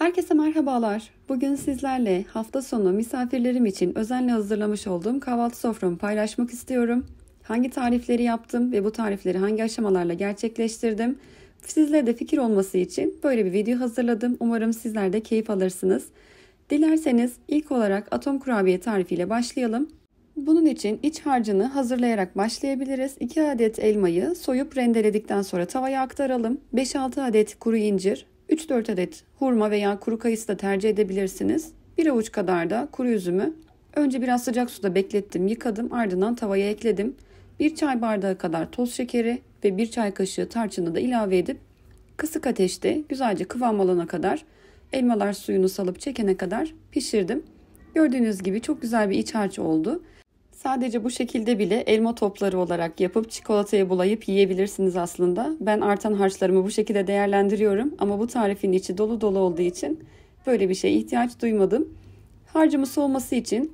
Herkese merhabalar. Bugün sizlerle hafta sonu misafirlerim için özenle hazırlamış olduğum kahvaltı soframı paylaşmak istiyorum. Hangi tarifleri yaptım ve bu tarifleri hangi aşamalarla gerçekleştirdim? Sizlere de fikir olması için böyle bir video hazırladım. Umarım sizler de keyif alırsınız. Dilerseniz ilk olarak atom kurabiye tarifiyle başlayalım. Bunun için iç harcını hazırlayarak başlayabiliriz. 2 adet elmayı soyup rendeledikten sonra tavaya aktaralım. 5-6 adet kuru incir, 3-4 adet hurma veya kuru kayısı da tercih edebilirsiniz. Bir avuç kadar da kuru üzümü önce biraz sıcak suda beklettim, yıkadım, ardından tavaya ekledim. 1 çay bardağı kadar toz şekeri ve 1 çay kaşığı tarçını da ilave edip kısık ateşte güzelce kıvam alana kadar, elmalar suyunu salıp çekene kadar pişirdim. Gördüğünüz gibi çok güzel bir iç harç oldu. Sadece bu şekilde bile elma topları olarak yapıp çikolataya bulayıp yiyebilirsiniz aslında. Ben artan harçlarımı bu şekilde değerlendiriyorum ama bu tarifin içi dolu dolu olduğu için böyle bir şeye ihtiyaç duymadım. Harcımı soğuması için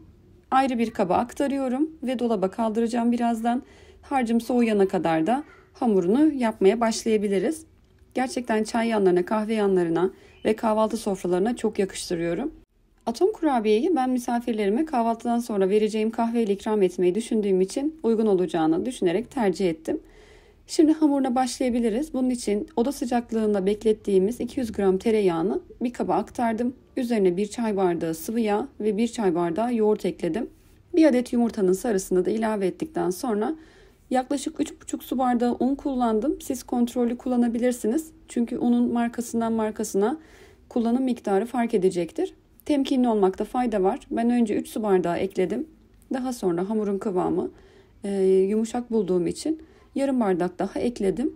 ayrı bir kaba aktarıyorum ve dolaba kaldıracağım birazdan. Harcım soğuyana kadar da hamurunu yapmaya başlayabiliriz. Gerçekten çay yanlarına, kahve yanlarına ve kahvaltı sofralarına çok yakıştırıyorum. Atom kurabiyeyi ben misafirlerime kahvaltıdan sonra vereceğim kahveyle ikram etmeyi düşündüğüm için uygun olacağını düşünerek tercih ettim. Şimdi hamuruna başlayabiliriz. Bunun için oda sıcaklığında beklettiğimiz 200 gram tereyağını bir kaba aktardım. Üzerine 1 çay bardağı sıvı yağ ve 1 çay bardağı yoğurt ekledim. 1 adet yumurtanın sarısını da ilave ettikten sonra yaklaşık 3,5 su bardağı un kullandım. Siz kontrollü kullanabilirsiniz. Çünkü unun markasından markasına kullanım miktarı fark edecektir. Temkinli olmakta fayda var. Ben önce 3 su bardağı ekledim. Daha sonra hamurun kıvamı yumuşak bulduğum için yarım bardak daha ekledim.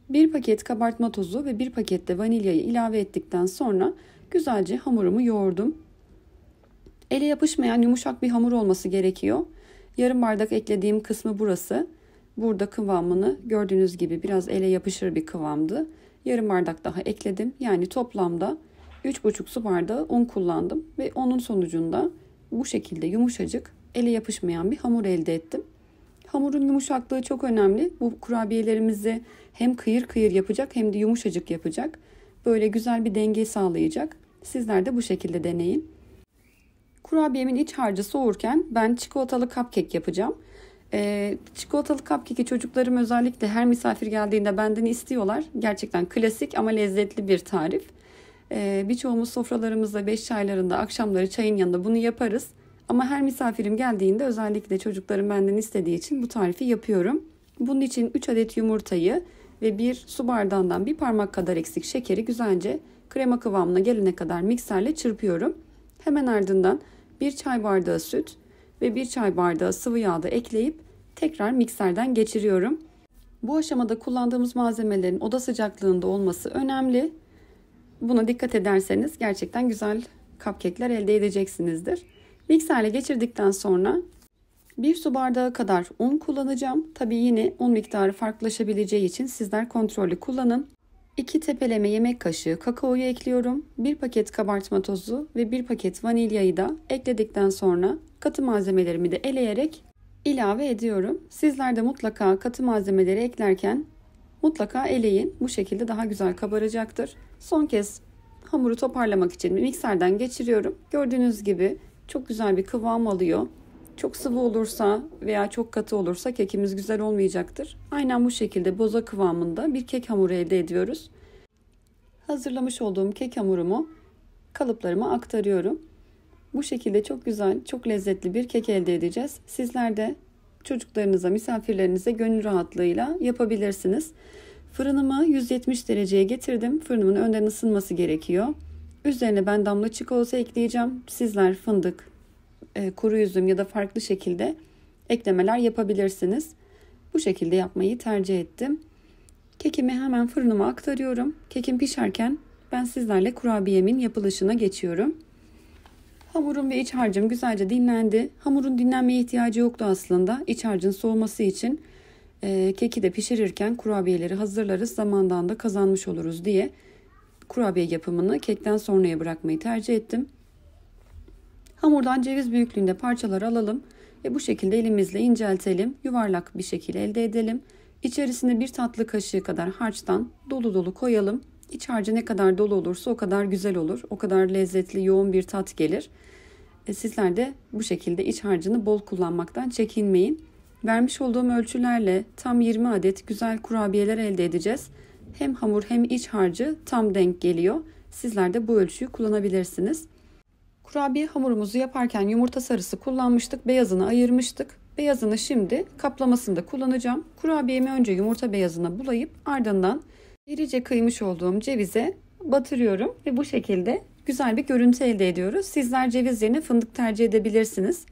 1 paket kabartma tozu ve 1 paket de vanilyayı ilave ettikten sonra güzelce hamurumu yoğurdum. Ele yapışmayan yumuşak bir hamur olması gerekiyor. Yarım bardak eklediğim kısmı burası. Burada kıvamını gördüğünüz gibi biraz ele yapışır bir kıvamdı. Yarım bardak daha ekledim. Yani toplamda 3,5 su bardağı un kullandım ve onun sonucunda bu şekilde yumuşacık, ele yapışmayan bir hamur elde ettim. Hamurun yumuşaklığı çok önemli. Bu kurabiyelerimizi hem kıyır kıyır yapacak hem de yumuşacık yapacak. Böyle güzel bir denge sağlayacak. Sizler de bu şekilde deneyin. Kurabiyemin iç harcı soğurken ben çikolatalı cupcake yapacağım. Çikolatalı cupcake'i çocuklarım özellikle her misafir geldiğinde benden istiyorlar. Gerçekten klasik ama lezzetli bir tarif. Birçoğumuz sofralarımızda 5 çaylarında akşamları çayın yanında bunu yaparız. Ama her misafirim geldiğinde özellikle çocuklarım benden istediği için bu tarifi yapıyorum. Bunun için 3 adet yumurtayı ve 1 su bardağından bir parmak kadar eksik şekeri güzelce krema kıvamına gelene kadar mikserle çırpıyorum. Hemen ardından 1 çay bardağı süt ve 1 çay bardağı sıvı yağ da ekleyip tekrar mikserden geçiriyorum. Bu aşamada kullandığımız malzemelerin oda sıcaklığında olması önemli. Buna dikkat ederseniz gerçekten güzel cupcake'ler elde edeceksinizdir. Mikserle geçirdikten sonra 1 su bardağı kadar un kullanacağım. Tabii yine un miktarı farklılaşabileceği için sizler kontrollü kullanın. 2 tepeleme yemek kaşığı kakaoyu ekliyorum. 1 paket kabartma tozu ve 1 paket vanilyayı da ekledikten sonra katı malzemelerimi de eleyerek ilave ediyorum. Sizler de mutlaka katı malzemeleri eklerken mutlaka eleyin. Bu şekilde daha güzel kabaracaktır. Son kez hamuru toparlamak için mikserden geçiriyorum. Gördüğünüz gibi çok güzel bir kıvam alıyor. Çok sıvı olursa veya çok katı olursa kekimiz güzel olmayacaktır. Aynen bu şekilde boza kıvamında bir kek hamuru elde ediyoruz. Hazırlamış olduğum kek hamurumu kalıplarıma aktarıyorum. Bu şekilde çok güzel, çok lezzetli bir kek elde edeceğiz. Sizler de çocuklarınıza, misafirlerinize gönül rahatlığıyla yapabilirsiniz. Fırınımı 170 dereceye getirdim. Fırınımın önden ısınması gerekiyor. Üzerine ben damla çikolata ekleyeceğim. Sizler fındık, kuru üzüm ya da farklı şekilde eklemeler yapabilirsiniz. Bu şekilde yapmayı tercih ettim. Kekimi hemen fırınıma aktarıyorum. Kekim pişerken ben sizlerle kurabiyemin yapılışına geçiyorum. Hamurum ve iç harcım güzelce dinlendi. Hamurun dinlenmeye ihtiyacı yoktu aslında. İç harcın soğuması için keki de pişirirken kurabiyeleri hazırlarız. Zamandan da kazanmış oluruz diye kurabiye yapımını kekten sonraya bırakmayı tercih ettim. Hamurdan ceviz büyüklüğünde parçalar alalım ve bu şekilde elimizle inceltelim. Yuvarlak bir şekil elde edelim. İçerisine 1 tatlı kaşığı kadar harçtan dolu dolu koyalım. İç harcı ne kadar dolu olursa o kadar güzel olur. O kadar lezzetli, yoğun bir tat gelir. Sizler de bu şekilde iç harcını bol kullanmaktan çekinmeyin. Vermiş olduğum ölçülerle tam 20 adet güzel kurabiyeler elde edeceğiz. Hem hamur hem iç harcı tam denk geliyor. Sizler de bu ölçüyü kullanabilirsiniz. Kurabiye hamurumuzu yaparken yumurta sarısı kullanmıştık. Beyazını ayırmıştık. Beyazını şimdi kaplamasında kullanacağım. Kurabiyemi önce yumurta beyazına bulayıp ardından irice kıymış olduğum cevize batırıyorum ve bu şekilde güzel bir görüntü elde ediyoruz. Sizler ceviz yerine fındık tercih edebilirsiniz.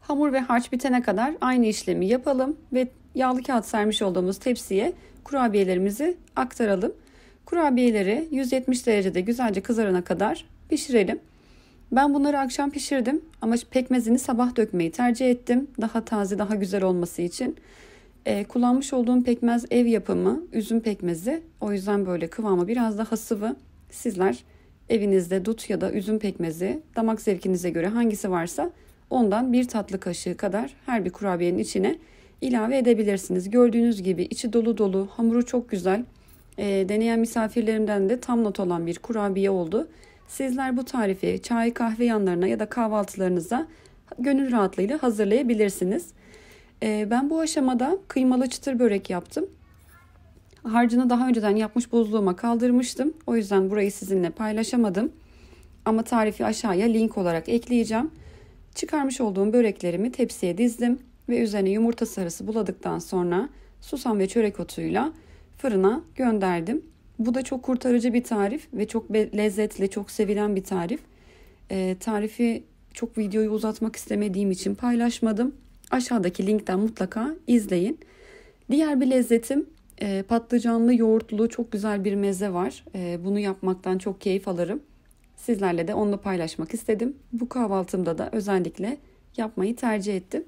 Hamur ve harç bitene kadar aynı işlemi yapalım ve yağlı kağıt sermiş olduğumuz tepsiye kurabiyelerimizi aktaralım. Kurabiyeleri 170 derecede güzelce kızarana kadar pişirelim. Ben bunları akşam pişirdim ama pekmezini sabah dökmeyi tercih ettim. Daha taze, daha güzel olması için. Kullanmış olduğum pekmez ev yapımı üzüm pekmezi. O yüzden böyle kıvamı biraz daha sıvı. Sizler evinizde dut ya da üzüm pekmezi damak zevkinize göre hangisi varsa ondan bir tatlı kaşığı kadar her bir kurabiyenin içine ilave edebilirsiniz. Gördüğünüz gibi içi dolu dolu, hamuru çok güzel. Deneyen misafirlerimden de tam not olan bir kurabiye oldu. Sizler bu tarifi çay kahve yanlarına ya da kahvaltılarınıza gönül rahatlığıyla hazırlayabilirsiniz. Ben bu aşamada kıymalı çıtır börek yaptım. Harcını daha önceden yapmış buzluğuma kaldırmıştım. O yüzden burayı sizinle paylaşamadım. Ama tarifi aşağıya link olarak ekleyeceğim. Çıkarmış olduğum böreklerimi tepsiye dizdim ve üzerine yumurta sarısı buladıktan sonra susam ve çörek otuyla fırına gönderdim. Bu da çok kurtarıcı bir tarif ve çok lezzetli, çok sevilen bir tarif. Tarifi çok videoyu uzatmak istemediğim için paylaşmadım. Aşağıdaki linkten mutlaka izleyin. Diğer bir lezzetim patlıcanlı yoğurtlu çok güzel bir meze var. Bunu yapmaktan çok keyif alırım. Sizlerle de onu paylaşmak istedim. Bu kahvaltımda da özellikle yapmayı tercih ettim.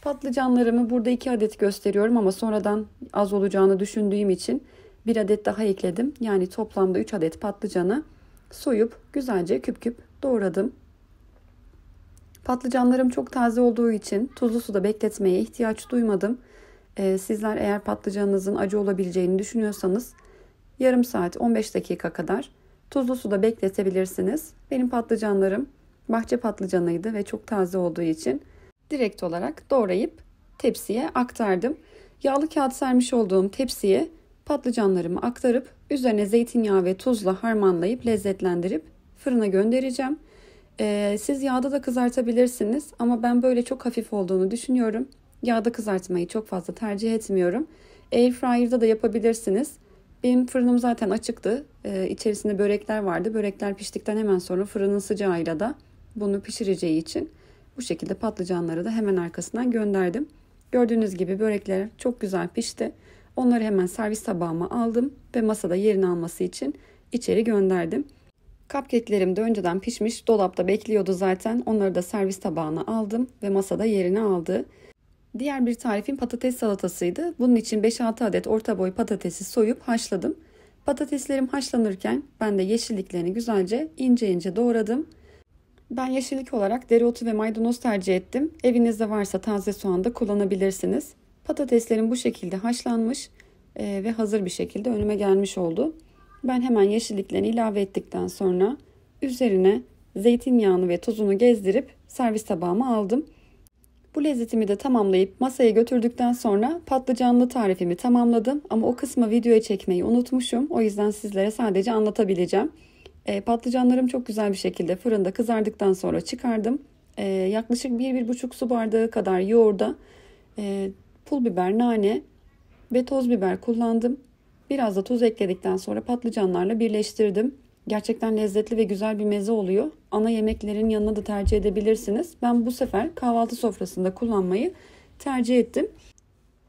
Patlıcanlarımı burada 2 adet gösteriyorum ama sonradan az olacağını düşündüğüm için 1 adet daha ekledim. Yani toplamda 3 adet patlıcanı soyup güzelce küp küp doğradım. Patlıcanlarım çok taze olduğu için tuzlu suda bekletmeye ihtiyaç duymadım. Sizler eğer patlıcanınızın acı olabileceğini düşünüyorsanız yarım saat 15 dakika kadar tuzlu suda bekletebilirsiniz. Benim patlıcanlarım bahçe patlıcanıydı ve çok taze olduğu için direkt olarak doğrayıp tepsiye aktardım. Yağlı kağıt sermiş olduğum tepsiye patlıcanlarımı aktarıp üzerine zeytinyağı ve tuzla harmanlayıp lezzetlendirip fırına göndereceğim. Siz yağda da kızartabilirsiniz ama ben böyle çok hafif olduğunu düşünüyorum. Yağda kızartmayı çok fazla tercih etmiyorum. Airfryer'da da yapabilirsiniz. Benim fırınım zaten açıktı. İçerisinde börekler vardı. Börekler piştikten hemen sonra fırının sıcağıyla da bunu pişireceği için bu şekilde patlıcanları da hemen arkasından gönderdim. Gördüğünüz gibi börekler çok güzel pişti. Onları hemen servis tabağıma aldım ve masada yerini alması için içeri gönderdim. Cupcake'lerim de önceden pişmiş, dolapta bekliyordu zaten. Onları da servis tabağına aldım ve masada yerini aldı. Diğer bir tarifim patates salatasıydı. Bunun için 5-6 adet orta boy patatesi soyup haşladım. Patateslerim haşlanırken ben de yeşilliklerini güzelce ince ince doğradım. Ben yeşillik olarak dereotu ve maydanoz tercih ettim. Evinizde varsa taze soğan da kullanabilirsiniz. Patateslerim bu şekilde haşlanmış ve hazır bir şekilde önüme gelmiş oldu. Ben hemen yeşilliklerini ilave ettikten sonra üzerine zeytinyağını ve tuzunu gezdirip servis tabağıma aldım. Bu lezzetimi de tamamlayıp masaya götürdükten sonra patlıcanlı tarifimi tamamladım. Ama o kısmı videoya çekmeyi unutmuşum. O yüzden sizlere sadece anlatabileceğim. Patlıcanlarım çok güzel bir şekilde fırında kızardıktan sonra çıkardım. Yaklaşık 1-1,5 su bardağı kadar yoğurda pul biber, nane ve toz biber kullandım. Biraz da tuz ekledikten sonra patlıcanlarla birleştirdim. Gerçekten lezzetli ve güzel bir meze oluyor. Ana yemeklerin yanına da tercih edebilirsiniz. Ben bu sefer kahvaltı sofrasında kullanmayı tercih ettim.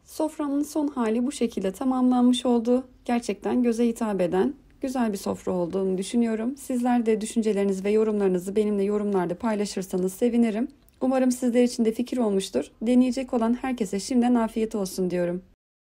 Soframın son hali bu şekilde tamamlanmış oldu. Gerçekten göze hitap eden güzel bir sofra olduğunu düşünüyorum. Sizler de düşüncelerinizi ve yorumlarınızı benimle yorumlarda paylaşırsanız sevinirim. Umarım sizler için de fikir olmuştur. Deneyecek olan herkese şimdiden afiyet olsun diyorum.